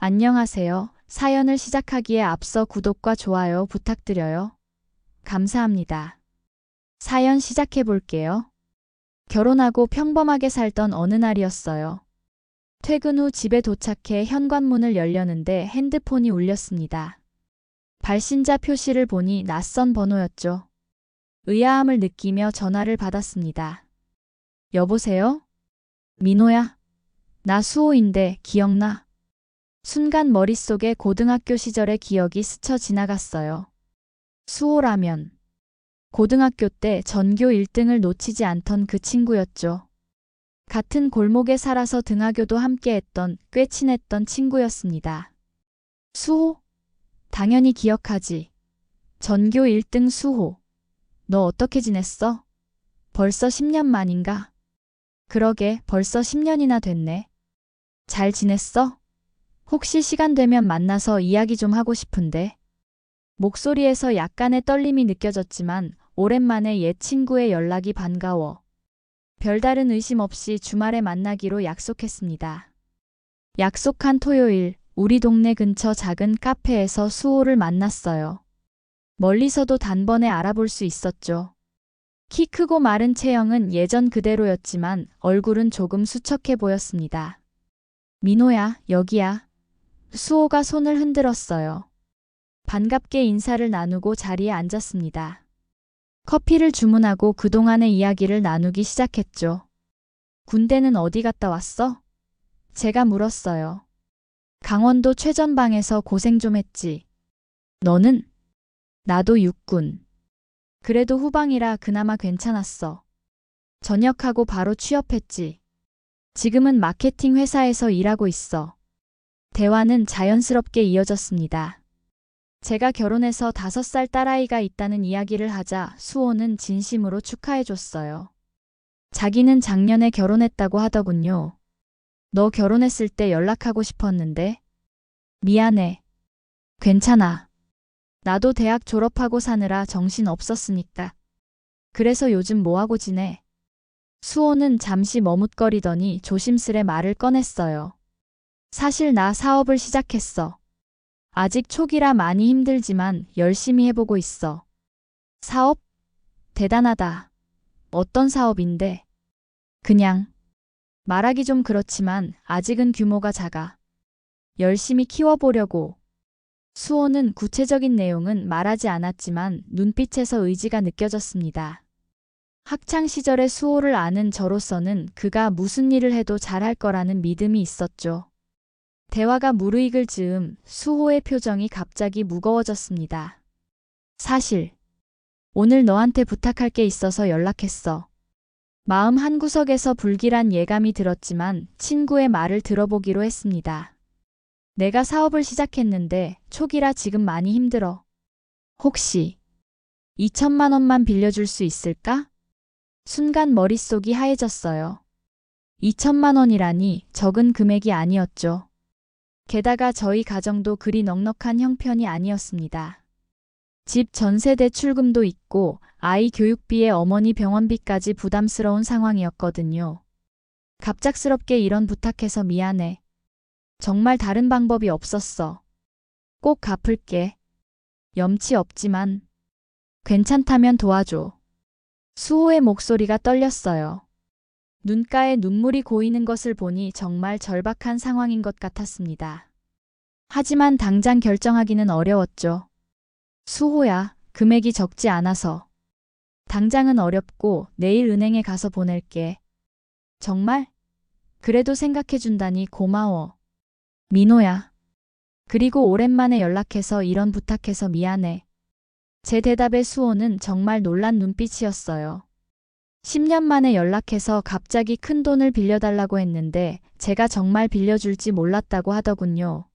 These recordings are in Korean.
안녕하세요. 사연을 시작하기에 앞서 구독과 좋아요 부탁드려요. 감사합니다. 사연 시작해 볼게요. 결혼하고 평범하게 살던 어느 날이었어요. 퇴근 후 집에 도착해 현관문을 열려는데 핸드폰이 울렸습니다. 발신자 표시를 보니 낯선 번호였죠. 의아함을 느끼며 전화를 받았습니다. 여보세요? 민호야. 나 수호인데 기억나? 순간 머릿속에 고등학교 시절의 기억이 스쳐 지나갔어요. 수호라면 고등학교 때 전교 1등을 놓치지 않던 그 친구였죠. 같은 골목에 살아서 등하교도 함께했던 꽤 친했던 친구였습니다. 수호? 당연히 기억하지. 전교 1등 수호. 너 어떻게 지냈어? 벌써 10년 만인가? 그러게 벌써 10년이나 됐네. 잘 지냈어? 혹시 시간 되면 만나서 이야기 좀 하고 싶은데. 목소리에서 약간의 떨림이 느껴졌지만 오랜만에 옛 친구의 연락이 반가워. 별다른 의심 없이 주말에 만나기로 약속했습니다. 약속한 토요일, 우리 동네 근처 작은 카페에서 수호를 만났어요. 멀리서도 단번에 알아볼 수 있었죠. 키 크고 마른 체형은 예전 그대로였지만 얼굴은 조금 수척해 보였습니다. 민호야, 여기야. 수호가 손을 흔들었어요. 반갑게 인사를 나누고 자리에 앉았습니다. 커피를 주문하고 그동안의 이야기를 나누기 시작했죠. 군대는 어디 갔다 왔어? 제가 물었어요. 강원도 최전방에서 고생 좀 했지. 너는? 나도 육군. 그래도 후방이라 그나마 괜찮았어. 전역하고 바로 취업했지. 지금은 마케팅 회사에서 일하고 있어. 대화는 자연스럽게 이어졌습니다. 제가 결혼해서 5살 딸아이가 있다는 이야기를 하자 수호는 진심으로 축하해줬어요. 자기는 작년에 결혼했다고 하더군요. 너 결혼했을 때 연락하고 싶었는데. 미안해. 괜찮아. 나도 대학 졸업하고 사느라 정신 없었으니까. 그래서 요즘 뭐하고 지내? 수호는 잠시 머뭇거리더니 조심스레 말을 꺼냈어요. 사실 나 사업을 시작했어. 아직 초기라 많이 힘들지만 열심히 해보고 있어. 사업? 대단하다. 어떤 사업인데? 그냥. 말하기 좀 그렇지만 아직은 규모가 작아. 열심히 키워보려고. 수호는 구체적인 내용은 말하지 않았지만 눈빛에서 의지가 느껴졌습니다. 학창 시절의 수호를 아는 저로서는 그가 무슨 일을 해도 잘할 거라는 믿음이 있었죠. 대화가 무르익을 즈음 수호의 표정이 갑자기 무거워졌습니다. 사실 오늘 너한테 부탁할 게 있어서 연락했어. 마음 한구석에서 불길한 예감이 들었지만 친구의 말을 들어보기로 했습니다. 내가 사업을 시작했는데 초기라 지금 많이 힘들어. 혹시 2천만 원만 빌려줄 수 있을까? 순간 머릿속이 하얘졌어요. 2천만 원이라니 적은 금액이 아니었죠. 게다가 저희 가정도 그리 넉넉한 형편이 아니었습니다. 집 전세 대출금도 있고 아이 교육비에 어머니 병원비까지 부담스러운 상황이었거든요. 갑작스럽게 이런 부탁해서 미안해. 정말 다른 방법이 없었어. 꼭 갚을게. 염치 없지만. 괜찮다면 도와줘. 수호의 목소리가 떨렸어요. 눈가에 눈물이 고이는 것을 보니 정말 절박한 상황인 것 같았습니다. 하지만 당장 결정하기는 어려웠죠. 수호야, 금액이 적지 않아서. 당장은 어렵고 내일 은행에 가서 보낼게. 정말? 그래도 생각해준다니 고마워. 민호야. 그리고 오랜만에 연락해서 이런 부탁해서 미안해. 제 대답에 수호는 정말 놀란 눈빛이었어요. 10년 만에 연락해서 갑자기 큰 돈을 빌려달라고 했는데 제가 정말 빌려줄지 몰랐다고 하더군요.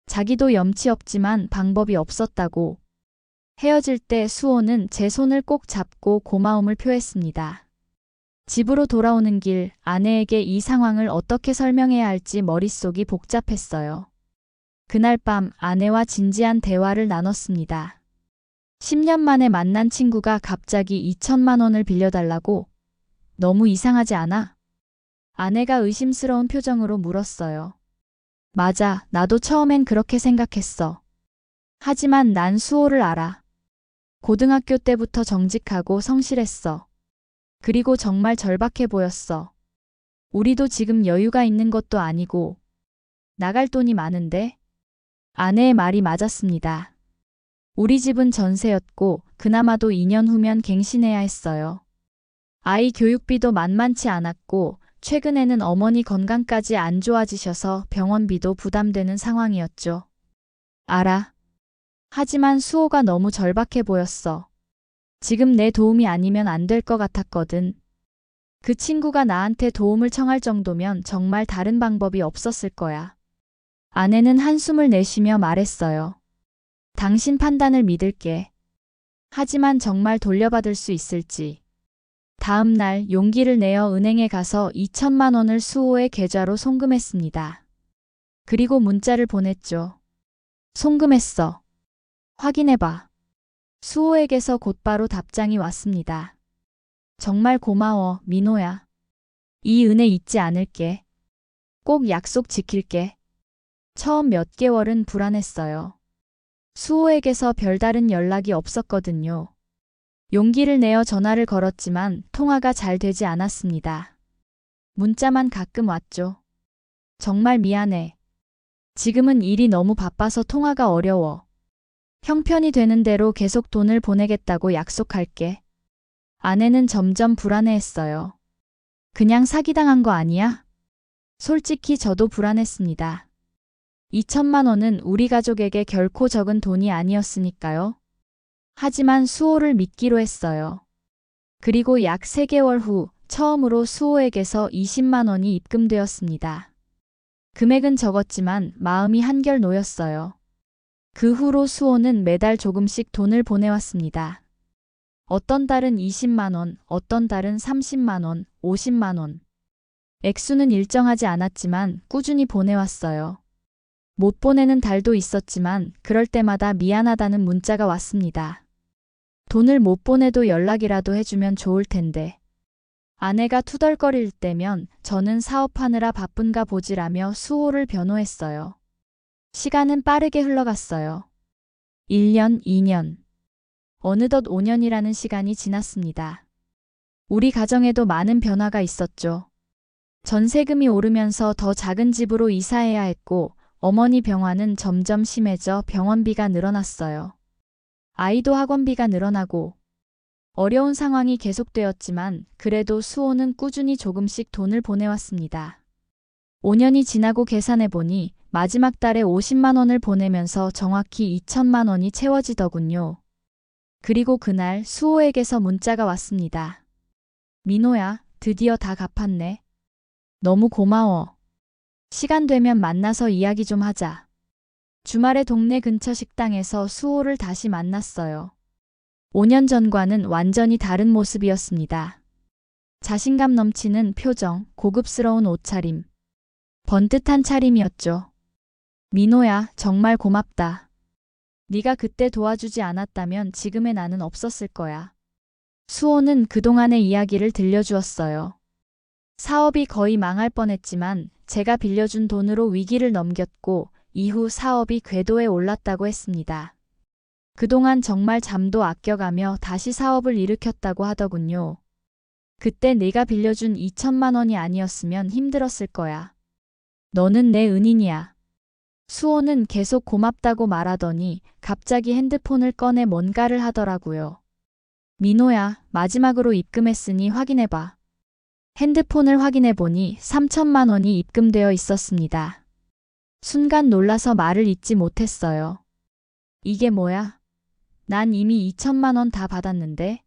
자기도 염치 없지만 방법이 없었다고. 헤어질 때 수호는 제 손을 꼭 잡고 고마움을 표했습니다. 집으로 돌아오는 길 아내에게 이 상황을 어떻게 설명해야 할지 머릿속이 복잡했어요. 그날 밤 아내와 진지한 대화를 나눴습니다. 10년 만에 만난 친구가 갑자기 2천만 원을 빌려달라고? 너무 이상하지 않아? 아내가 의심스러운 표정으로 물었어요. 맞아, 나도 처음엔 그렇게 생각했어. 하지만 난 수호를 알아. 고등학교 때부터 정직하고 성실했어. 그리고 정말 절박해 보였어. 우리도 지금 여유가 있는 것도 아니고 나갈 돈이 많은데? 아내의 말이 맞았습니다. 우리 집은 전세였고 그나마도 2년 후면 갱신해야 했어요. 아이 교육비도 만만치 않았고 최근에는 어머니 건강까지 안 좋아지셔서 병원비도 부담되는 상황이었죠. 알아. 하지만 수호가 너무 절박해 보였어. 지금 내 도움이 아니면 안 될 것 같았거든. 그 친구가 나한테 도움을 청할 정도면 정말 다른 방법이 없었을 거야. 아내는 한숨을 내쉬며 말했어요. 당신 판단을 믿을게. 하지만 정말 돌려받을 수 있을지. 다음 날 용기를 내어 은행에 가서 2천만 원을 수호의 계좌로 송금했습니다. 그리고 문자를 보냈죠. 송금했어. 확인해봐. 수호에게서 곧바로 답장이 왔습니다. 정말 고마워, 민호야. 이 은혜 잊지 않을게. 꼭 약속 지킬게. 처음 몇 개월은 불안했어요. 수호에게서 별다른 연락이 없었거든요. 용기를 내어 전화를 걸었지만 통화가 잘 되지 않았습니다. 문자만 가끔 왔죠. 정말 미안해. 지금은 일이 너무 바빠서 통화가 어려워. 형편이 되는 대로 계속 돈을 보내겠다고 약속할게. 아내는 점점 불안해했어요. 그냥 사기당한 거 아니야? 솔직히 저도 불안했습니다. 2천만 원은 우리 가족에게 결코 적은 돈이 아니었으니까요. 하지만 수호를 믿기로 했어요. 그리고 약 3개월 후 처음으로 수호에게서 20만 원이 입금되었습니다. 금액은 적었지만 마음이 한결 놓였어요. 그 후로 수호는 매달 조금씩 돈을 보내왔습니다. 어떤 달은 20만 원, 어떤 달은 30만 원, 50만 원. 액수는 일정하지 않았지만 꾸준히 보내왔어요. 못 보내는 달도 있었지만 그럴 때마다 미안하다는 문자가 왔습니다. 돈을 못 보내도 연락이라도 해주면 좋을 텐데. 아내가 투덜거릴 때면 저는 사업하느라 바쁜가 보지라며 수호를 변호했어요. 시간은 빠르게 흘러갔어요. 1년, 2년. 어느덧 5년이라는 시간이 지났습니다. 우리 가정에도 많은 변화가 있었죠. 전세금이 오르면서 더 작은 집으로 이사해야 했고 어머니 병환은 점점 심해져 병원비가 늘어났어요. 아이도 학원비가 늘어나고 어려운 상황이 계속되었지만 그래도 수호는 꾸준히 조금씩 돈을 보내왔습니다. 5년이 지나고 계산해보니 마지막 달에 50만 원을 보내면서 정확히 2천만 원이 채워지더군요. 그리고 그날 수호에게서 문자가 왔습니다. 민호야, 드디어 다 갚았네. 너무 고마워. 시간 되면 만나서 이야기 좀 하자. 주말에 동네 근처 식당에서 수호를 다시 만났어요. 5년 전과는 완전히 다른 모습이었습니다. 자신감 넘치는 표정, 고급스러운 옷차림. 번듯한 차림이었죠. 민호야, 정말 고맙다. 네가 그때 도와주지 않았다면 지금의 나는 없었을 거야. 수호는 그동안의 이야기를 들려주었어요. 사업이 거의 망할 뻔했지만 제가 빌려준 돈으로 위기를 넘겼고 이후 사업이 궤도에 올랐다고 했습니다. 그동안 정말 잠도 아껴가며 다시 사업을 일으켰다고 하더군요. 그때 내가 빌려준 2천만 원이 아니었으면 힘들었을 거야. 너는 내 은인이야. 수호는 계속 고맙다고 말하더니 갑자기 핸드폰을 꺼내 뭔가를 하더라고요. 민호야, 마지막으로 입금했으니 확인해봐. 핸드폰을 확인해보니 3천만 원이 입금되어 있었습니다. 순간 놀라서 말을 잇지 못했어요. 이게 뭐야? 난 이미 2천만 원 다 받았는데?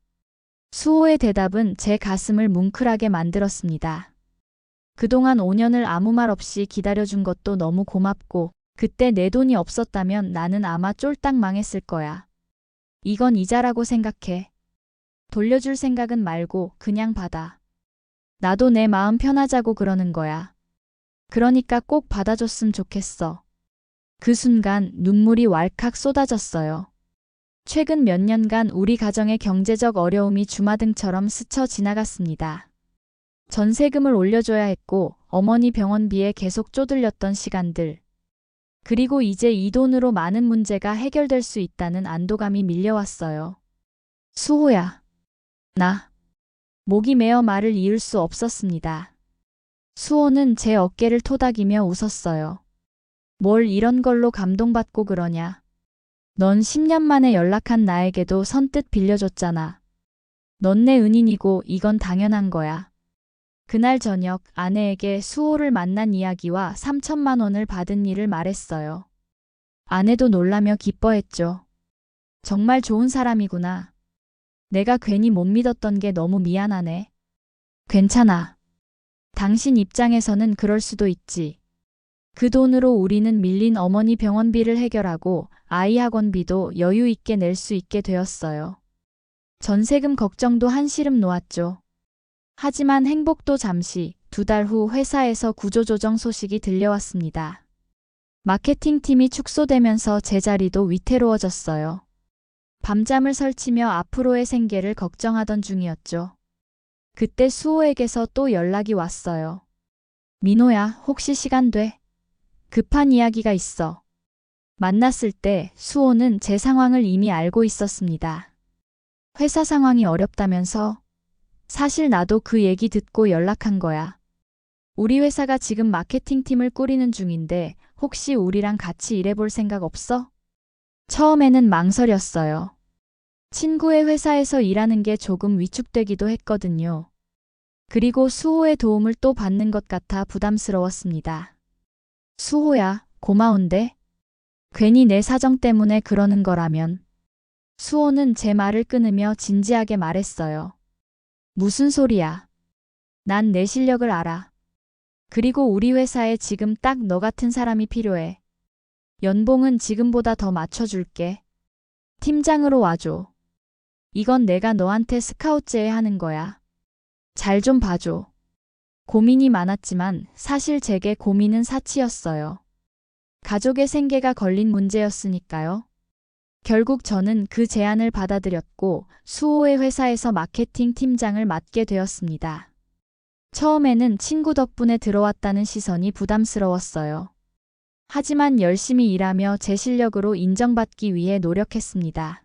수호의 대답은 제 가슴을 뭉클하게 만들었습니다. 그동안 5년을 아무 말 없이 기다려준 것도 너무 고맙고 그때 내 돈이 없었다면 나는 아마 쫄딱 망했을 거야. 이건 이자라고 생각해. 돌려줄 생각은 말고 그냥 받아. 나도 내 마음 편하자고 그러는 거야. 그러니까 꼭 받아줬으면 좋겠어. 그 순간 눈물이 왈칵 쏟아졌어요. 최근 몇 년간 우리 가정의 경제적 어려움이 주마등처럼 스쳐 지나갔습니다. 전세금을 올려줘야 했고 어머니 병원비에 계속 쪼들렸던 시간들. 그리고 이제 이 돈으로 많은 문제가 해결될 수 있다는 안도감이 밀려왔어요. 수호야. 나. 목이 메어 말을 이을 수 없었습니다. 수호는 제 어깨를 토닥이며 웃었어요. 뭘 이런 걸로 감동받고 그러냐. 넌 10년 만에 연락한 나에게도 선뜻 빌려줬잖아. 넌 내 은인이고 이건 당연한 거야. 그날 저녁 아내에게 수호를 만난 이야기와 3천만 원을 받은 일을 말했어요. 아내도 놀라며 기뻐했죠. 정말 좋은 사람이구나. 내가 괜히 못 믿었던 게 너무 미안하네. 괜찮아. 당신 입장에서는 그럴 수도 있지. 그 돈으로 우리는 밀린 어머니 병원비를 해결하고 아이 학원비도 여유 있게 낼 수 있게 되었어요. 전세금 걱정도 한시름 놓았죠. 하지만 행복도 잠시, 2달 후 회사에서 구조조정 소식이 들려왔습니다. 마케팅팀이 축소되면서 제 자리도 위태로워졌어요. 밤잠을 설치며 앞으로의 생계를 걱정하던 중이었죠. 그때 수호에게서 또 연락이 왔어요. 민호야, 혹시 시간 돼? 급한 이야기가 있어. 만났을 때 수호는 제 상황을 이미 알고 있었습니다. 회사 상황이 어렵다면서? 사실 나도 그 얘기 듣고 연락한 거야. 우리 회사가 지금 마케팅팀을 꾸리는 중인데 혹시 우리랑 같이 일해볼 생각 없어? 처음에는 망설였어요. 친구의 회사에서 일하는 게 조금 위축되기도 했거든요. 그리고 수호의 도움을 또 받는 것 같아 부담스러웠습니다. 수호야, 고마운데? 괜히 내 사정 때문에 그러는 거라면. 수호는 제 말을 끊으며 진지하게 말했어요. 무슨 소리야. 난 내 실력을 알아. 그리고 우리 회사에 지금 딱 너 같은 사람이 필요해. 연봉은 지금보다 더 맞춰줄게. 팀장으로 와줘. 이건 내가 너한테 스카우트 제의하는 거야. 잘 좀 봐줘. 고민이 많았지만 사실 제게 고민은 사치였어요. 가족의 생계가 걸린 문제였으니까요. 결국 저는 그 제안을 받아들였고 수호의 회사에서 마케팅 팀장을 맡게 되었습니다. 처음에는 친구 덕분에 들어왔다는 시선이 부담스러웠어요. 하지만 열심히 일하며 제 실력으로 인정받기 위해 노력했습니다.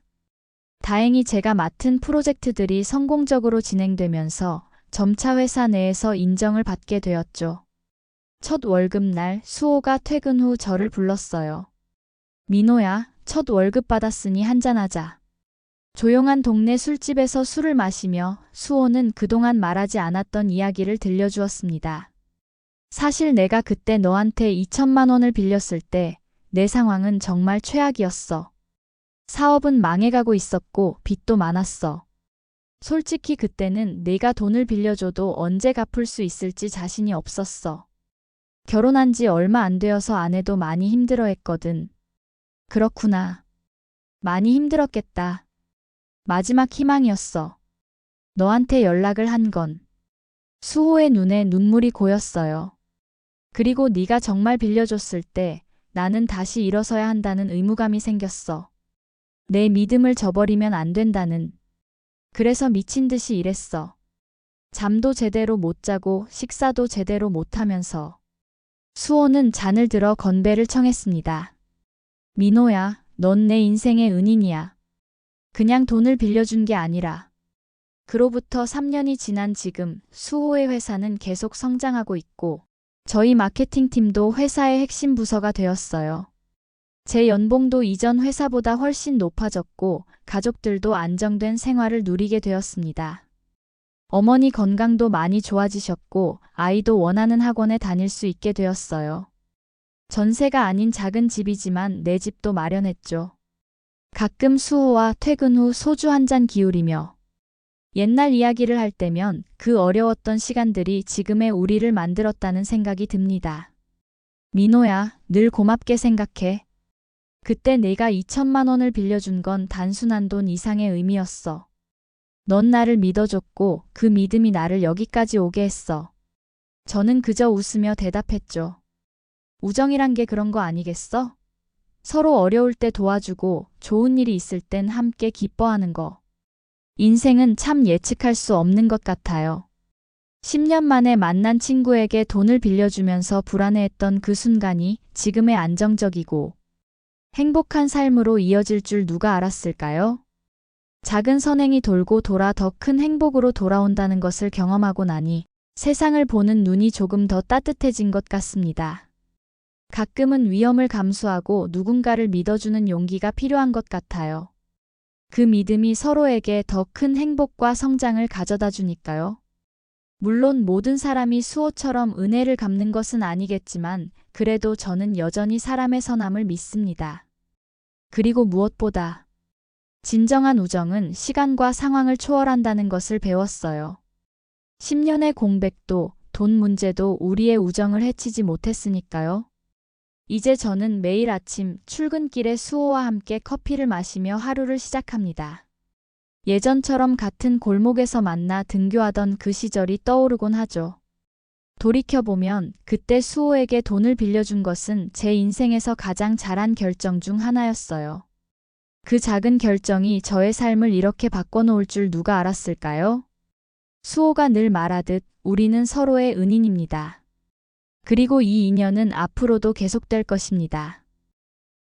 다행히 제가 맡은 프로젝트들이 성공적으로 진행되면서 점차 회사 내에서 인정을 받게 되었죠. 첫 월급날 수호가 퇴근 후 저를 불렀어요. 민호야, 첫 월급 받았으니 한잔하자. 조용한 동네 술집에서 술을 마시며 수호는 그동안 말하지 않았던 이야기를 들려주었습니다. 사실 내가 그때 너한테 2천만 원을 빌렸을 때 내 상황은 정말 최악이었어. 사업은 망해가고 있었고 빚도 많았어. 솔직히 그때는 내가 돈을 빌려줘도 언제 갚을 수 있을지 자신이 없었어. 결혼한 지 얼마 안 되어서 아내도 많이 힘들어했거든. 그렇구나. 많이 힘들었겠다. 마지막 희망이었어. 너한테 연락을 한 건. 수호의 눈에 눈물이 고였어요. 그리고 네가 정말 빌려줬을 때 나는 다시 일어서야 한다는 의무감이 생겼어. 내 믿음을 저버리면 안 된다는. 그래서 미친 듯이 일했어. 잠도 제대로 못 자고 식사도 제대로 못 하면서. 수호는 잔을 들어 건배를 청했습니다. 민호야, 넌 내 인생의 은인이야. 그냥 돈을 빌려준 게 아니라. 그로부터 3년이 지난 지금 수호의 회사는 계속 성장하고 있고 저희 마케팅팀도 회사의 핵심 부서가 되었어요. 제 연봉도 이전 회사보다 훨씬 높아졌고 가족들도 안정된 생활을 누리게 되었습니다. 어머니 건강도 많이 좋아지셨고 아이도 원하는 학원에 다닐 수 있게 되었어요. 전세가 아닌 작은 집이지만 내 집도 마련했죠. 가끔 수호와 퇴근 후 소주 한 잔 기울이며 옛날 이야기를 할 때면 그 어려웠던 시간들이 지금의 우리를 만들었다는 생각이 듭니다. 민호야, 늘 고맙게 생각해. 그때 내가 2천만 원을 빌려준 건 단순한 돈 이상의 의미였어. 넌 나를 믿어줬고 그 믿음이 나를 여기까지 오게 했어. 저는 그저 웃으며 대답했죠. 우정이란 게 그런 거 아니겠어? 서로 어려울 때 도와주고 좋은 일이 있을 땐 함께 기뻐하는 거. 인생은 참 예측할 수 없는 것 같아요. 10년 만에 만난 친구에게 돈을 빌려주면서 불안해했던 그 순간이 지금의 안정적이고 행복한 삶으로 이어질 줄 누가 알았을까요? 작은 선행이 돌고 돌아 더 큰 행복으로 돌아온다는 것을 경험하고 나니 세상을 보는 눈이 조금 더 따뜻해진 것 같습니다. 가끔은 위험을 감수하고 누군가를 믿어주는 용기가 필요한 것 같아요. 그 믿음이 서로에게 더 큰 행복과 성장을 가져다 주니까요. 물론 모든 사람이 수호처럼 은혜를 갚는 것은 아니겠지만 그래도 저는 여전히 사람의 선함을 믿습니다. 그리고 무엇보다 진정한 우정은 시간과 상황을 초월한다는 것을 배웠어요. 10년의 공백도 돈 문제도 우리의 우정을 해치지 못했으니까요. 이제 저는 매일 아침 출근길에 수호와 함께 커피를 마시며 하루를 시작합니다. 예전처럼 같은 골목에서 만나 등교하던 그 시절이 떠오르곤 하죠. 돌이켜보면 그때 수호에게 돈을 빌려준 것은 제 인생에서 가장 잘한 결정 중 하나였어요. 그 작은 결정이 저의 삶을 이렇게 바꿔놓을 줄 누가 알았을까요? 수호가 늘 말하듯 우리는 서로의 은인입니다. 그리고 이 인연은 앞으로도 계속될 것입니다.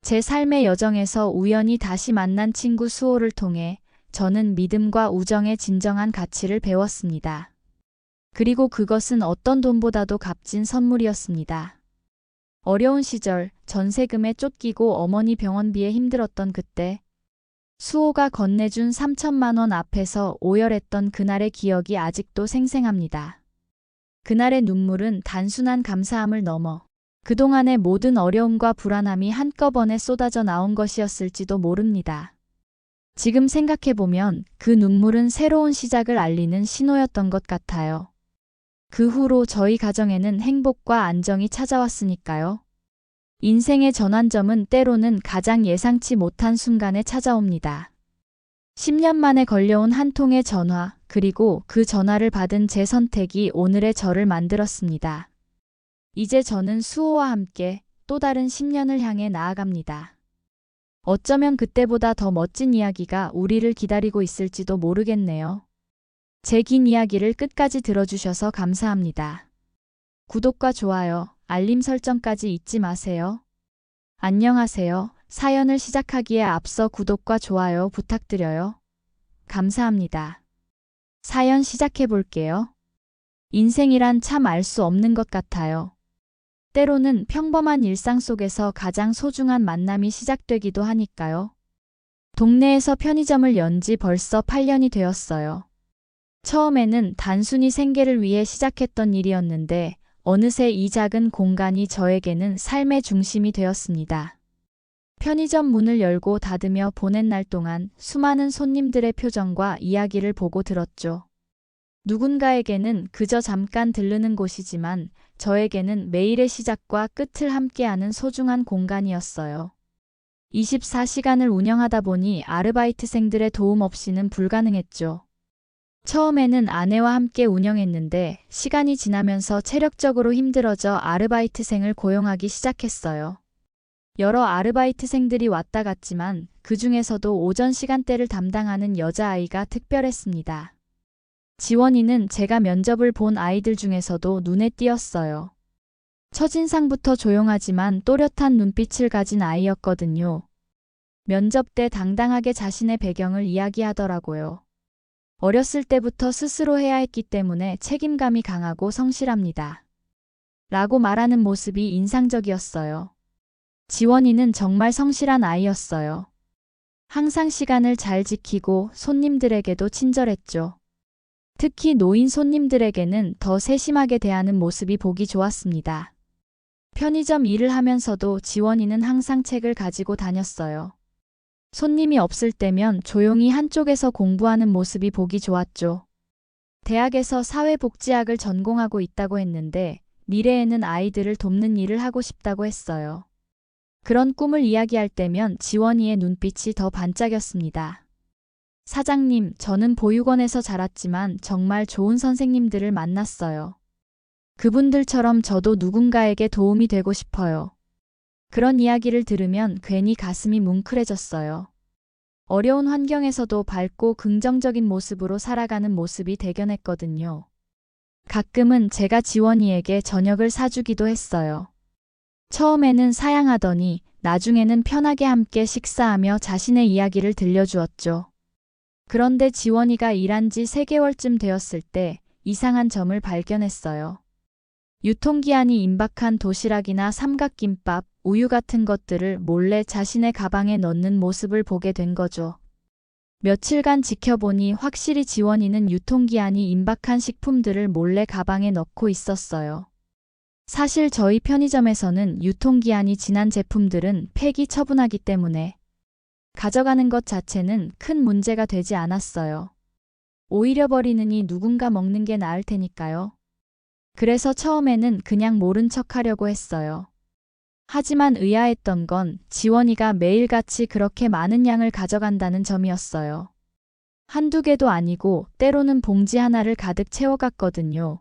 제 삶의 여정에서 우연히 다시 만난 친구 수호를 통해 저는 믿음과 우정의 진정한 가치를 배웠습니다. 그리고 그것은 어떤 돈보다도 값진 선물이었습니다. 어려운 시절 전세금에 쫓기고 어머니 병원비에 힘들었던 그때 수호가 건네준 3천만 원 앞에서 오열했던 그날의 기억이 아직도 생생합니다. 그날의 눈물은 단순한 감사함을 넘어 그동안의 모든 어려움과 불안함이 한꺼번에 쏟아져 나온 것이었을지도 모릅니다. 지금 생각해보면 그 눈물은 새로운 시작을 알리는 신호였던 것 같아요. 그 후로 저희 가정에는 행복과 안정이 찾아왔으니까요. 인생의 전환점은 때로는 가장 예상치 못한 순간에 찾아옵니다. 10년 만에 걸려온 한 통의 전화, 그리고 그 전화를 받은 제 선택이 오늘의 저를 만들었습니다. 이제 저는 수호와 함께 또 다른 10년을 향해 나아갑니다. 어쩌면 그때보다 더 멋진 이야기가 우리를 기다리고 있을지도 모르겠네요. 제 긴 이야기를 끝까지 들어주셔서 감사합니다. 구독과 좋아요, 알림 설정까지 잊지 마세요. 안녕하세요. 사연을 시작하기에 앞서 구독과 좋아요 부탁드려요. 감사합니다. 사연 시작해 볼게요. 인생이란 참 알 수 없는 것 같아요. 때로는 평범한 일상 속에서 가장 소중한 만남이 시작되기도 하니까요. 동네에서 편의점을 연 지 벌써 8년이 되었어요. 처음에는 단순히 생계를 위해 시작했던 일이었는데 어느새 이 작은 공간이 저에게는 삶의 중심이 되었습니다. 편의점 문을 열고 닫으며 보낸 날 동안 수많은 손님들의 표정과 이야기를 보고 들었죠. 누군가에게는 그저 잠깐 들르는 곳이지만 저에게는 매일의 시작과 끝을 함께하는 소중한 공간이었어요. 24시간을 운영하다 보니 아르바이트생들의 도움 없이는 불가능했죠. 처음에는 아내와 함께 운영했는데 시간이 지나면서 체력적으로 힘들어져 아르바이트생을 고용하기 시작했어요. 여러 아르바이트생들이 왔다 갔지만 그 중에서도 오전 시간대를 담당하는 여자아이가 특별했습니다. 지원이는 제가 면접을 본 아이들 중에서도 눈에 띄었어요. 첫인상부터 조용하지만 또렷한 눈빛을 가진 아이였거든요. 면접 때 당당하게 자신의 배경을 이야기하더라고요. 어렸을 때부터 스스로 해야 했기 때문에 책임감이 강하고 성실합니다. 라고 말하는 모습이 인상적이었어요. 지원이는 정말 성실한 아이였어요. 항상 시간을 잘 지키고 손님들에게도 친절했죠. 특히 노인 손님들에게는 더 세심하게 대하는 모습이 보기 좋았습니다. 편의점 일을 하면서도 지원이는 항상 책을 가지고 다녔어요. 손님이 없을 때면 조용히 한쪽에서 공부하는 모습이 보기 좋았죠. 대학에서 사회복지학을 전공하고 있다고 했는데 미래에는 아이들을 돕는 일을 하고 싶다고 했어요. 그런 꿈을 이야기할 때면 지원이의 눈빛이 더 반짝였습니다. 사장님, 저는 보육원에서 자랐지만 정말 좋은 선생님들을 만났어요. 그분들처럼 저도 누군가에게 도움이 되고 싶어요. 그런 이야기를 들으면 괜히 가슴이 뭉클해졌어요. 어려운 환경에서도 밝고 긍정적인 모습으로 살아가는 모습이 대견했거든요. 가끔은 제가 지원이에게 저녁을 사주기도 했어요. 처음에는 사양하더니 나중에는 편하게 함께 식사하며 자신의 이야기를 들려주었죠. 그런데 지원이가 일한 지 3개월쯤 되었을 때 이상한 점을 발견했어요. 유통기한이 임박한 도시락이나 삼각김밥, 우유 같은 것들을 몰래 자신의 가방에 넣는 모습을 보게 된 거죠. 며칠간 지켜보니 확실히 지원이는 유통기한이 임박한 식품들을 몰래 가방에 넣고 있었어요. 사실 저희 편의점에서는 유통기한이 지난 제품들은 폐기 처분하기 때문에 가져가는 것 자체는 큰 문제가 되지 않았어요. 오히려 버리느니 누군가 먹는 게 나을 테니까요. 그래서 처음에는 그냥 모른 척 하려고 했어요. 하지만 의아했던 건 지원이가 매일같이 그렇게 많은 양을 가져간다는 점이었어요. 한두 개도 아니고 때로는 봉지 하나를 가득 채워갔거든요.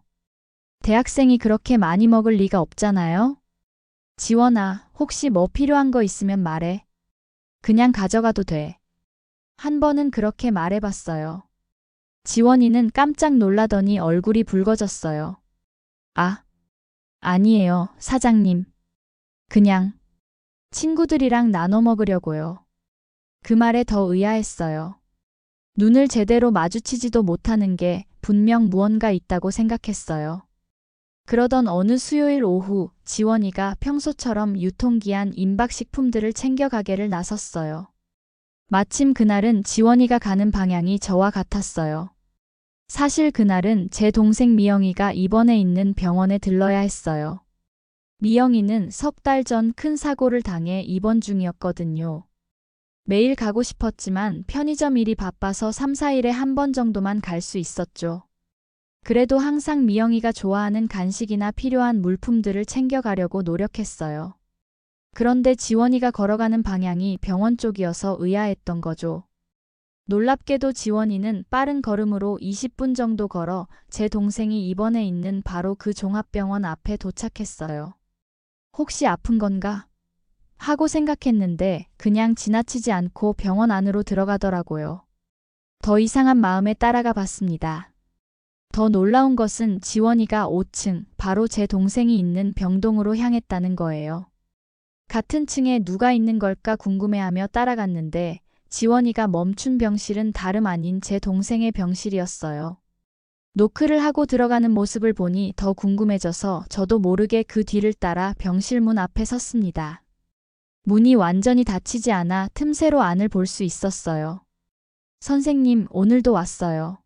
대학생이 그렇게 많이 먹을 리가 없잖아요. 지원아, 혹시 뭐 필요한 거 있으면 말해. 그냥 가져가도 돼. 한 번은 그렇게 말해봤어요. 지원이는 깜짝 놀라더니 얼굴이 붉어졌어요. 아, 아니에요, 사장님. 그냥 친구들이랑 나눠 먹으려고요. 그 말에 더 의아했어요. 눈을 제대로 마주치지도 못하는 게 분명 무언가 있다고 생각했어요. 그러던 어느 수요일 오후 지원이가 평소처럼 유통기한 임박 식품들을 챙겨 가게를 나섰어요. 마침 그날은 지원이가 가는 방향이 저와 같았어요. 사실 그날은 제 동생 미영이가 입원해 있는 병원에 들러야 했어요. 미영이는 3달 전 큰 사고를 당해 입원 중이었거든요. 매일 가고 싶었지만 편의점 일이 바빠서 3, 4일에 한 번 정도만 갈 수 있었죠. 그래도 항상 미영이가 좋아하는 간식이나 필요한 물품들을 챙겨가려고 노력했어요. 그런데 지원이가 걸어가는 방향이 병원 쪽이어서 의아했던 거죠. 놀랍게도 지원이는 빠른 걸음으로 20분 정도 걸어 제 동생이 입원해 있는 바로 그 종합병원 앞에 도착했어요. 혹시 아픈 건가? 하고 생각했는데 그냥 지나치지 않고 병원 안으로 들어가더라고요. 더 이상한 마음에 따라가 봤습니다. 더 놀라운 것은 지원이가 5층, 바로 제 동생이 있는 병동으로 향했다는 거예요. 같은 층에 누가 있는 걸까 궁금해하며 따라갔는데 지원이가 멈춘 병실은 다름 아닌 제 동생의 병실이었어요. 노크를 하고 들어가는 모습을 보니 더 궁금해져서 저도 모르게 그 뒤를 따라 병실 문 앞에 섰습니다. 문이 완전히 닫히지 않아 틈새로 안을 볼 수 있었어요. 선생님, 오늘도 왔어요.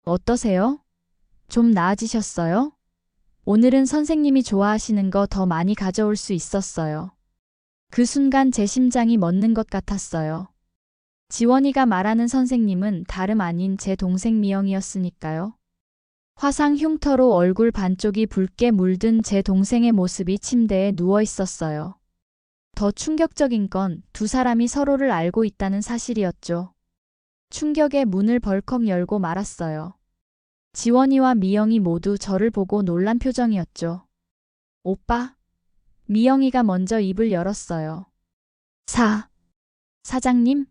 어떠세요? 좀 나아지셨어요? 오늘은 선생님이 좋아하시는 거 더 많이 가져올 수 있었어요. 그 순간 제 심장이 멎는 것 같았어요. 지원이가 말하는 선생님은 다름 아닌 제 동생 미영이었으니까요. 화상 흉터로 얼굴 반쪽이 붉게 물든 제 동생의 모습이 침대에 누워 있었어요. 더 충격적인 건 두 사람이 서로를 알고 있다는 사실이었죠. 충격에 문을 벌컥 열고 말았어요. 지원이와 미영이 모두 저를 보고 놀란 표정이었죠. 오빠? 미영이가 먼저 입을 열었어요. 사장님?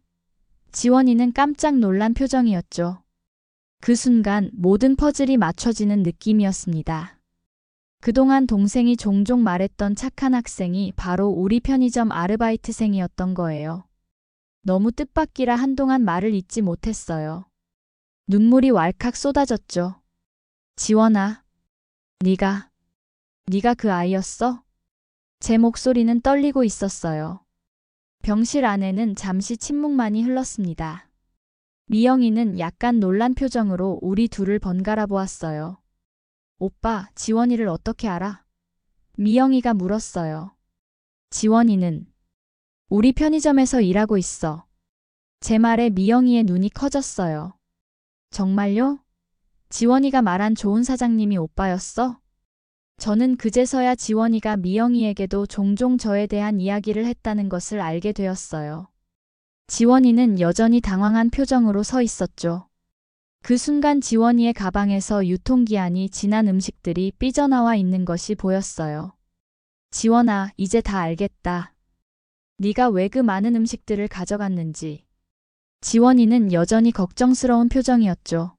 지원이는 깜짝 놀란 표정이었죠. 그 순간 모든 퍼즐이 맞춰지는 느낌이었습니다. 그동안 동생이 종종 말했던 착한 학생이 바로 우리 편의점 아르바이트생이었던 거예요. 너무 뜻밖이라 한동안 말을 잇지 못했어요. 눈물이 왈칵 쏟아졌죠. 지원아, 네가 그 아이였어? 제 목소리는 떨리고 있었어요. 병실 안에는 잠시 침묵만이 흘렀습니다. 미영이는 약간 놀란 표정으로 우리 둘을 번갈아 보았어요. 오빠, 지원이를 어떻게 알아? 미영이가 물었어요. 지원이는 우리 편의점에서 일하고 있어. 제 말에 미영이의 눈이 커졌어요. 정말요? 지원이가 말한 좋은 사장님이 오빠였어? 저는 그제서야 지원이가 미영이에게도 종종 저에 대한 이야기를 했다는 것을 알게 되었어요. 지원이는 여전히 당황한 표정으로 서 있었죠. 그 순간 지원이의 가방에서 유통기한이 지난 음식들이 삐져나와 있는 것이 보였어요. 지원아, 이제 다 알겠다. 네가 왜 그 많은 음식들을 가져갔는지. 지원이는 여전히 걱정스러운 표정이었죠.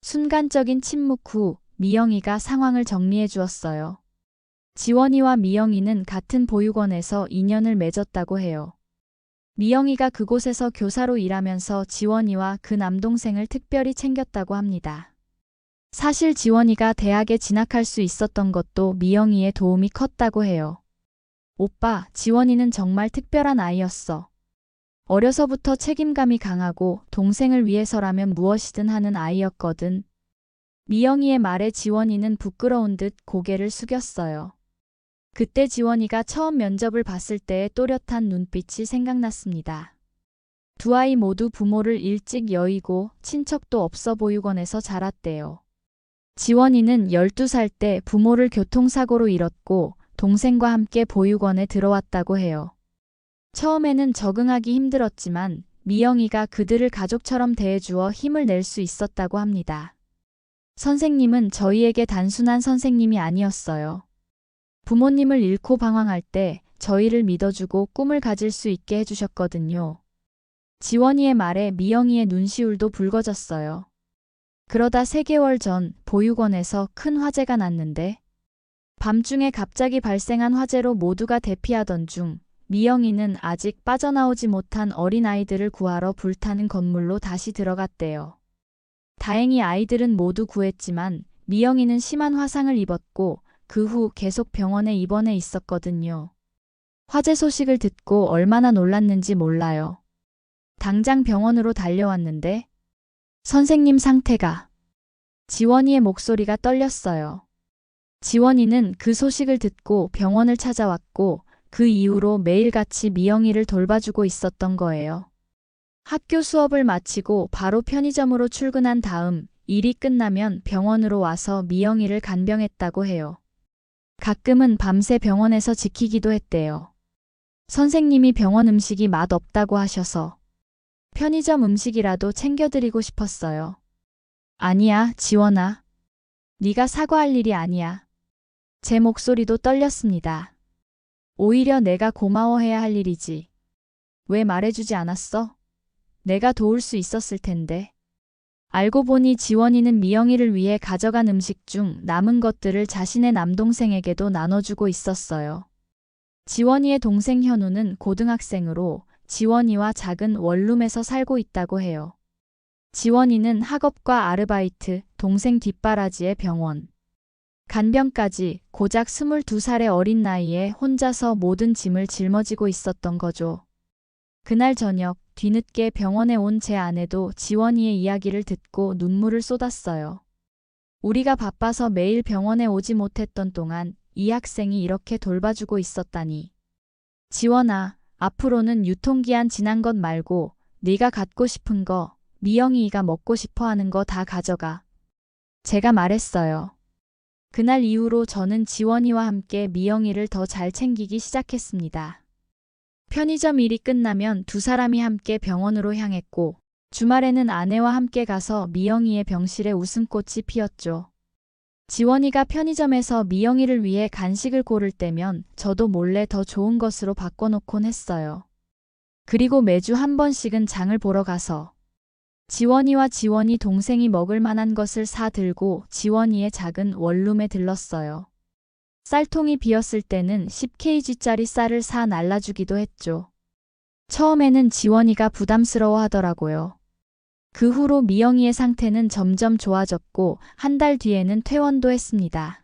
순간적인 침묵 후 미영이가 상황을 정리해 주었어요. 지원이와 미영이는 같은 보육원에서 인연을 맺었다고 해요. 미영이가 그곳에서 교사로 일하면서 지원이와 그 남동생을 특별히 챙겼다고 합니다. 사실 지원이가 대학에 진학할 수 있었던 것도 미영이의 도움이 컸다고 해요. 오빠, 지원이는 정말 특별한 아이였어. 어려서부터 책임감이 강하고 동생을 위해서라면 무엇이든 하는 아이였거든. 미영이의 말에 지원이는 부끄러운 듯 고개를 숙였어요. 그때 지원이가 처음 면접을 봤을 때의 또렷한 눈빛이 생각났습니다. 두 아이 모두 부모를 일찍 여의고 친척도 없어 보육원에서 자랐대요. 지원이는 12살 때 부모를 교통사고로 잃었고 동생과 함께 보육원에 들어왔다고 해요. 처음에는 적응하기 힘들었지만 미영이가 그들을 가족처럼 대해주어 힘을 낼 수 있었다고 합니다. 선생님은 저희에게 단순한 선생님이 아니었어요. 부모님을 잃고 방황할 때 저희를 믿어주고 꿈을 가질 수 있게 해주셨거든요. 지원이의 말에 미영이의 눈시울도 붉어졌어요. 그러다 3개월 전 보육원에서 큰 화재가 났는데 밤중에 갑자기 발생한 화재로 모두가 대피하던 중 미영이는 아직 빠져나오지 못한 어린아이들을 구하러 불타는 건물로 다시 들어갔대요. 다행히 아이들은 모두 구했지만 미영이는 심한 화상을 입었고 그 후 계속 병원에 입원해 있었거든요. 화재 소식을 듣고 얼마나 놀랐는지 몰라요. 당장 병원으로 달려왔는데 선생님 상태가... 지원이의 목소리가 떨렸어요. 지원이는 그 소식을 듣고 병원을 찾아왔고 그 이후로 매일같이 미영이를 돌봐주고 있었던 거예요. 학교 수업을 마치고 바로 편의점으로 출근한 다음 일이 끝나면 병원으로 와서 미영이를 간병했다고 해요. 가끔은 밤새 병원에서 지키기도 했대요. 선생님이 병원 음식이 맛없다고 하셔서 편의점 음식이라도 챙겨드리고 싶었어요. 아니야, 지원아. 네가 사과할 일이 아니야. 제 목소리도 떨렸습니다. 오히려 내가 고마워해야 할 일이지. 왜 말해주지 않았어? 내가 도울 수 있었을 텐데. 알고 보니 지원이는 미영이를 위해 가져간 음식 중 남은 것들을 자신의 남동생에게도 나눠주고 있었어요. 지원이의 동생 현우는 고등학생으로 지원이와 작은 원룸에서 살고 있다고 해요. 지원이는 학업과 아르바이트, 동생 뒷바라지에 병원, 간병까지 고작 22살의 어린 나이에 혼자서 모든 짐을 짊어지고 있었던 거죠. 그날 저녁 뒤늦게 병원에 온 제 아내도 지원이의 이야기를 듣고 눈물을 쏟았어요. 우리가 바빠서 매일 병원에 오지 못했던 동안 이 학생이 이렇게 돌봐주고 있었다니. 지원아, 앞으로는 유통기한 지난 것 말고 네가 갖고 싶은 거, 미영이가 먹고 싶어 하는 거 다 가져가. 제가 말했어요. 그날 이후로 저는 지원이와 함께 미영이를 더 잘 챙기기 시작했습니다. 편의점 일이 끝나면 두 사람이 함께 병원으로 향했고 주말에는 아내와 함께 가서 미영이의 병실에 웃음꽃이 피었죠. 지원이가 편의점에서 미영이를 위해 간식을 고를 때면 저도 몰래 더 좋은 것으로 바꿔놓곤 했어요. 그리고 매주 한 번씩은 장을 보러 가서 지원이와 지원이 동생이 먹을 만한 것을 사 들고 지원이의 작은 원룸에 들렀어요. 쌀통이 비었을 때는 10kg짜리 쌀을 사 날라주기도 했죠. 처음에는 지원이가 부담스러워 하더라고요. 그 후로 미영이의 상태는 점점 좋아졌고 한 달 뒤에는 퇴원도 했습니다.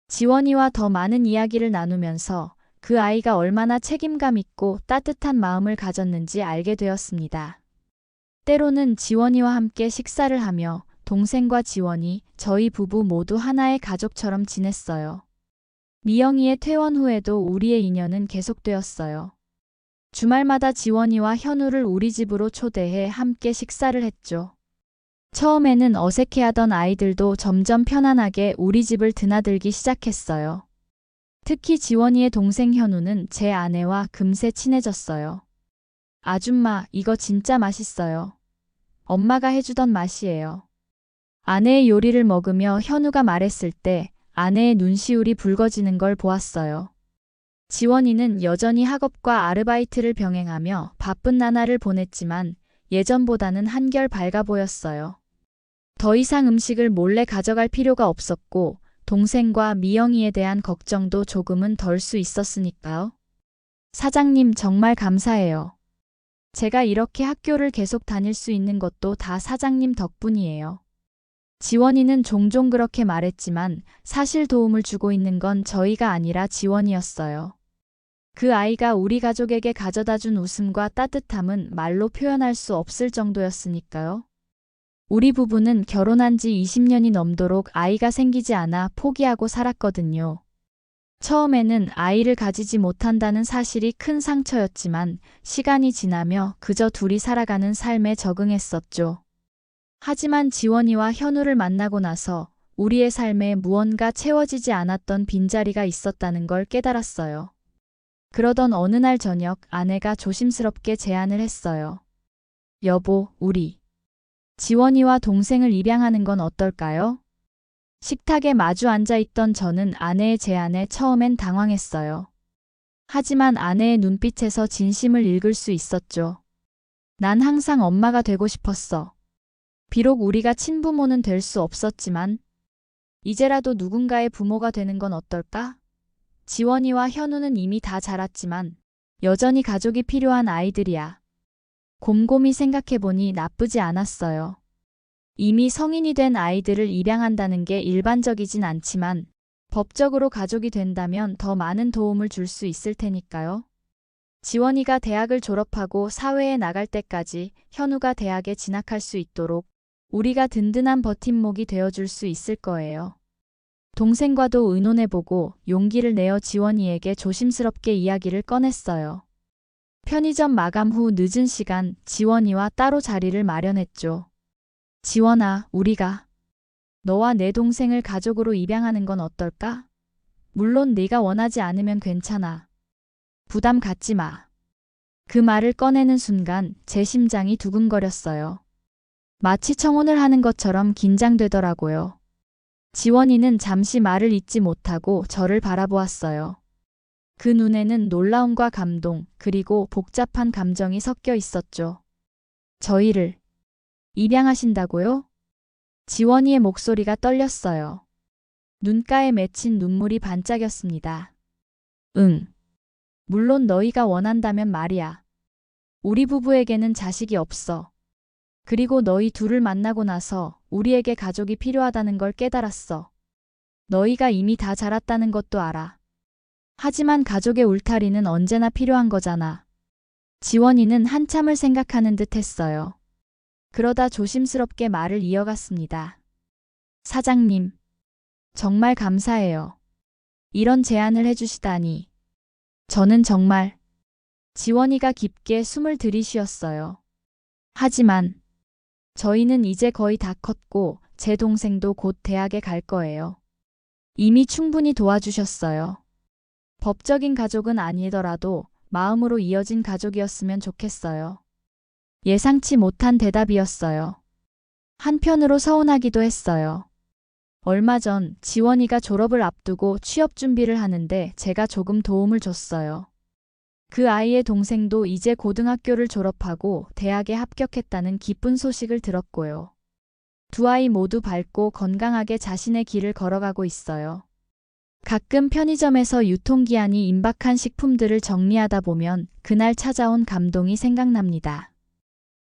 지원이와 더 많은 이야기를 나누면서 그 아이가 얼마나 책임감 있고 따뜻한 마음을 가졌는지 알게 되었습니다. 때로는 지원이와 함께 식사를 하며 동생과 지원이, 저희 부부 모두 하나의 가족처럼 지냈어요. 미영이의 퇴원 후에도 우리의 인연은 계속되었어요. 주말마다 지원이와 현우를 우리 집으로 초대해 함께 식사를 했죠. 처음에는 어색해하던 아이들도 점점 편안하게 우리 집을 드나들기 시작했어요. 특히 지원이의 동생 현우는 제 아내와 금세 친해졌어요. 아줌마, 이거 진짜 맛있어요. 엄마가 해주던 맛이에요. 아내의 요리를 먹으며 현우가 말했을 때 아내의 눈시울이 붉어지는 걸 보았어요. 지원이는 여전히 학업과 아르바이트를 병행하며 바쁜 나날을 보냈지만 예전보다는 한결 밝아 보였어요. 더 이상 음식을 몰래 가져갈 필요가 없었고 동생과 미영이에 대한 걱정도 조금은 덜 수 있었으니까요. 사장님 정말 감사해요. 제가 이렇게 학교를 계속 다닐 수 있는 것도 다 사장님 덕분이에요. 지원이는 종종 그렇게 말했지만 사실 도움을 주고 있는 건 저희가 아니라 지원이었어요. 그 아이가 우리 가족에게 가져다 준 웃음과 따뜻함은 말로 표현할 수 없을 정도였으니까요. 우리 부부는 결혼한 지 20년이 넘도록 아이가 생기지 않아 포기하고 살았거든요. 처음에는 아이를 가지지 못한다는 사실이 큰 상처였지만 시간이 지나며 그저 둘이 살아가는 삶에 적응했었죠. 하지만 지원이와 현우를 만나고 나서 우리의 삶에 무언가 채워지지 않았던 빈자리가 있었다는 걸 깨달았어요. 그러던 어느 날 저녁 아내가 조심스럽게 제안을 했어요. 여보, 우리 지원이와 동생을 입양하는 건 어떨까요? 식탁에 마주 앉아 있던 저는 아내의 제안에 처음엔 당황했어요. 하지만 아내의 눈빛에서 진심을 읽을 수 있었죠. 난 항상 엄마가 되고 싶었어. 비록 우리가 친부모는 될 수 없었지만 이제라도 누군가의 부모가 되는 건 어떨까? 지원이와 현우는 이미 다 자랐지만 여전히 가족이 필요한 아이들이야. 곰곰이 생각해보니 나쁘지 않았어요. 이미 성인이 된 아이들을 입양한다는 게 일반적이진 않지만 법적으로 가족이 된다면 더 많은 도움을 줄 수 있을 테니까요. 지원이가 대학을 졸업하고 사회에 나갈 때까지 현우가 대학에 진학할 수 있도록 우리가 든든한 버팀목이 되어줄 수 있을 거예요. 동생과도 의논해보고 용기를 내어 지원이에게 조심스럽게 이야기를 꺼냈어요. 편의점 마감 후 늦은 시간 지원이와 따로 자리를 마련했죠. 지원아, 우리가 너와 내 동생을 가족으로 입양하는 건 어떨까? 물론 네가 원하지 않으면 괜찮아. 부담 갖지 마. 그 말을 꺼내는 순간 제 심장이 두근거렸어요. 마치 청혼을 하는 것처럼 긴장되더라고요. 지원이는 잠시 말을 잇지 못하고 저를 바라보았어요. 그 눈에는 놀라움과 감동, 그리고 복잡한 감정이 섞여 있었죠. 저희를 입양하신다고요? 지원이의 목소리가 떨렸어요. 눈가에 맺힌 눈물이 반짝였습니다. 응. 물론 너희가 원한다면 말이야. 우리 부부에게는 자식이 없어. 그리고 너희 둘을 만나고 나서 우리에게 가족이 필요하다는 걸 깨달았어. 너희가 이미 다 자랐다는 것도 알아. 하지만 가족의 울타리는 언제나 필요한 거잖아. 지원이는 한참을 생각하는 듯 했어요. 그러다 조심스럽게 말을 이어갔습니다. 사장님, 정말 감사해요. 이런 제안을 해주시다니. 저는 정말. 지원이가 깊게 숨을 들이쉬었어요. 하지만 저희는 이제 거의 다 컸고 제 동생도 곧 대학에 갈 거예요. 이미 충분히 도와주셨어요. 법적인 가족은 아니더라도 마음으로 이어진 가족이었으면 좋겠어요. 예상치 못한 대답이었어요. 한편으로 서운하기도 했어요. 얼마 전 지원이가 졸업을 앞두고 취업 준비를 하는데 제가 조금 도움을 줬어요. 그 아이의 동생도 이제 고등학교를 졸업하고 대학에 합격했다는 기쁜 소식을 들었고요. 두 아이 모두 밝고 건강하게 자신의 길을 걸어가고 있어요. 가끔 편의점에서 유통기한이 임박한 식품들을 정리하다 보면 그날 찾아온 감동이 생각납니다.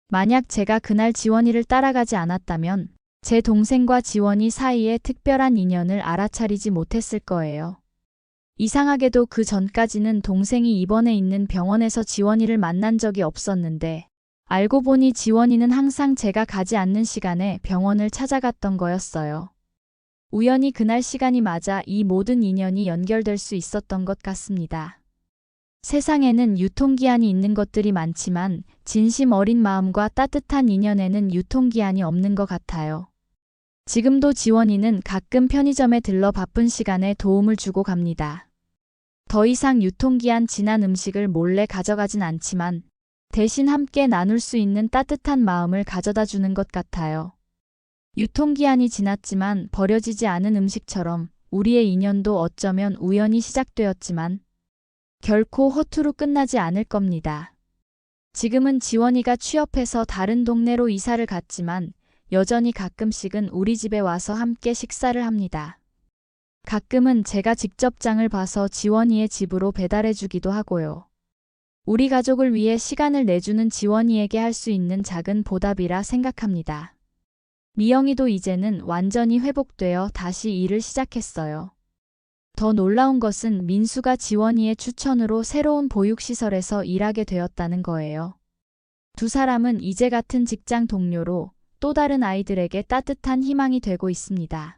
만약 제가 그날 지원이를 따라가지 않았다면 제 동생과 지원이 사이에 특별한 인연을 알아차리지 못했을 거예요. 이상하게도 그 전까지는 동생이 입원해 있는 병원에서 지원이를 만난 적이 없었는데 알고 보니 지원이는 항상 제가 가지 않는 시간에 병원을 찾아갔던 거였어요. 우연히 그날 시간이 맞아 이 모든 인연이 연결될 수 있었던 것 같습니다. 세상에는 유통기한이 있는 것들이 많지만 진심 어린 마음과 따뜻한 인연에는 유통기한이 없는 것 같아요. 지금도 지원이는 가끔 편의점에 들러 바쁜 시간에 도움을 주고 갑니다. 더 이상 유통기한 지난 음식을 몰래 가져가진 않지만 대신 함께 나눌 수 있는 따뜻한 마음을 가져다 주는 것 같아요. 유통기한이 지났지만 버려지지 않은 음식처럼 우리의 인연도 어쩌면 우연히 시작되었지만 결코 허투루 끝나지 않을 겁니다. 지금은 지원이가 취업해서 다른 동네로 이사를 갔지만 여전히 가끔씩은 우리 집에 와서 함께 식사를 합니다. 가끔은 제가 직접 장을 봐서 지원이의 집으로 배달해주기도 하고요. 우리 가족을 위해 시간을 내주는 지원이에게 할 수 있는 작은 보답이라 생각합니다. 미영이도 이제는 완전히 회복되어 다시 일을 시작했어요. 더 놀라운 것은 민수가 지원이의 추천으로 새로운 보육시설에서 일하게 되었다는 거예요. 두 사람은 이제 같은 직장 동료로 또 다른 아이들에게 따뜻한 희망이 되고 있습니다.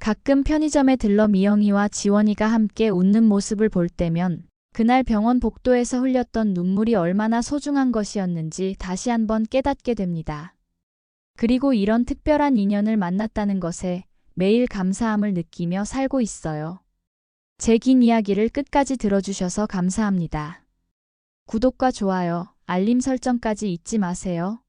가끔 편의점에 들러 미영이와 지원이가 함께 웃는 모습을 볼 때면 그날 병원 복도에서 흘렸던 눈물이 얼마나 소중한 것이었는지 다시 한번 깨닫게 됩니다. 그리고 이런 특별한 인연을 만났다는 것에 매일 감사함을 느끼며 살고 있어요. 제 긴 이야기를 끝까지 들어주셔서 감사합니다. 구독과 좋아요, 알림 설정까지 잊지 마세요.